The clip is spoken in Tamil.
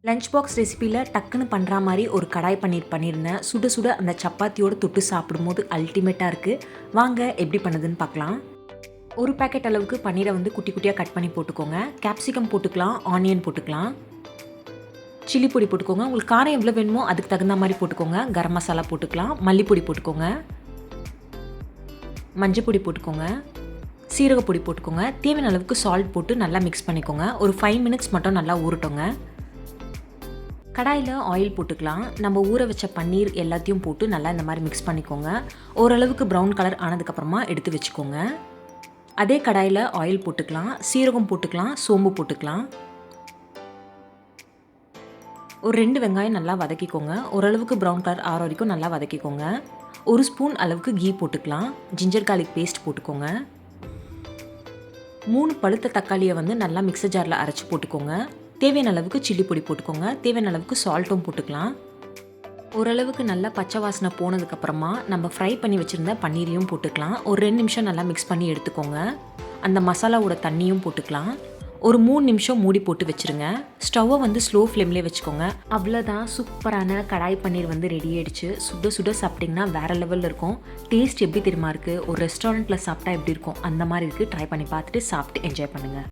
லஞ்ச் பாக்ஸ் ரெசிபியில் டக்குன்னு பண்ணுற மாதிரி ஒரு கடாய் பன்னீர் பண்ணியிருந்தேன். சுட சுட அந்த சப்பாத்தியோடு தொட்டு சாப்பிடும்போது அல்டிமேட்டாக இருக்குது. வாங்க எப்படி பண்ணுதுன்னு பார்க்கலாம். ஒரு பேக்கெட் அளவுக்கு பன்னீரை வந்து குட்டி குட்டியாக கட் பண்ணி போட்டுக்கோங்க. கேப்சிகம் போட்டுக்கலாம், ஆனியன் போட்டுக்கலாம், சில்லி பொடி போட்டுக்கோங்க. உங்களுக்கு காரம் எவ்வளோ வேணுமோ அதுக்கு தகுந்த மாதிரி போட்டுக்கோங்க. கரம் மசாலா போட்டுக்கலாம், மல்லிப்பொடி போட்டுக்கோங்க, மஞ்சள் பொடி போட்டுக்கோங்க, சீரகப்பொடி போட்டுக்கோங்க. தேவையான அளவுக்கு சால்ட் போட்டு நல்லா மிக்ஸ் பண்ணிக்கோங்க. ஒரு 5 மினிட்ஸ் மட்டும் நல்லா ஊறட்டோங்க. கடாயில் ஆயில் போட்டுக்கலாம். நம்ம ஊற வச்ச பன்னீர் எல்லாத்தையும் போட்டு நல்லா இந்த மாதிரி மிக்ஸ் பண்ணிக்கோங்க. ஓரளவுக்கு ப்ரௌன் கலர் ஆனதுக்கப்புறமா எடுத்து வச்சுக்கோங்க. அதே கடாயில் ஆயில் போட்டுக்கலாம், சீரகம் போட்டுக்கலாம், சோம்பு போட்டுக்கலாம். ஒரு 2 வெங்காயம் நல்லா வதக்கிக்கோங்க. ஓரளவுக்கு ப்ரௌன் கலர் ஆற வரைக்கும் நல்லா வதக்கிக்கோங்க. 1 ஸ்பூன் அளவுக்கு கீ போட்டுக்கலாம். ஜிஞ்சர் கார்லிக் பேஸ்ட் போட்டுக்கோங்க. 3 பழுத்த தக்காளியை வந்து நல்லா மிக்சர் ஜாரில் அரைச்சி போட்டுக்கோங்க. தேவையான அளவுக்கு சில்லி பொடி போட்டுக்கோங்க. தேவையான அளவுக்கு சால்ட்டும் போட்டுக்கலாம். ஓரளவுக்கு நல்லா பச்சை வாசனை போனதுக்கப்புறமா நம்ம ஃப்ரை பண்ணி வச்சுருந்த பன்னீரையும் போட்டுக்கலாம். ஒரு 2 நிமிஷம் நல்லா மிக்ஸ் பண்ணி எடுத்துக்கோங்க. அந்த மசாலாவோட தண்ணியும் போட்டுக்கலாம். ஒரு 3 நிமிஷம் மூடி போட்டு வச்சுருங்க. ஸ்டவ்வை வந்து ஸ்லோ ஃப்ளேம்லேயே வச்சுக்கோங்க. அவ்வளோதான், சூப்பரான கடாய் பன்னீர் வந்து ரெடி ஆகிடுச்சு. சுட சுட சாப்பிட்டிங்கன்னா வேறு லெவலில் இருக்கும். டேஸ்ட் எப்படி தெரியுமா இருக்குது? ஒரு ரெஸ்டாரண்ட்டில் சாப்பிட்டா எப்படி இருக்கும் அந்த மாதிரி இருக்குது. ட்ரை பண்ணி பார்த்துட்டு சாப்பிட்டு என்ஜாய் பண்ணுங்கள்.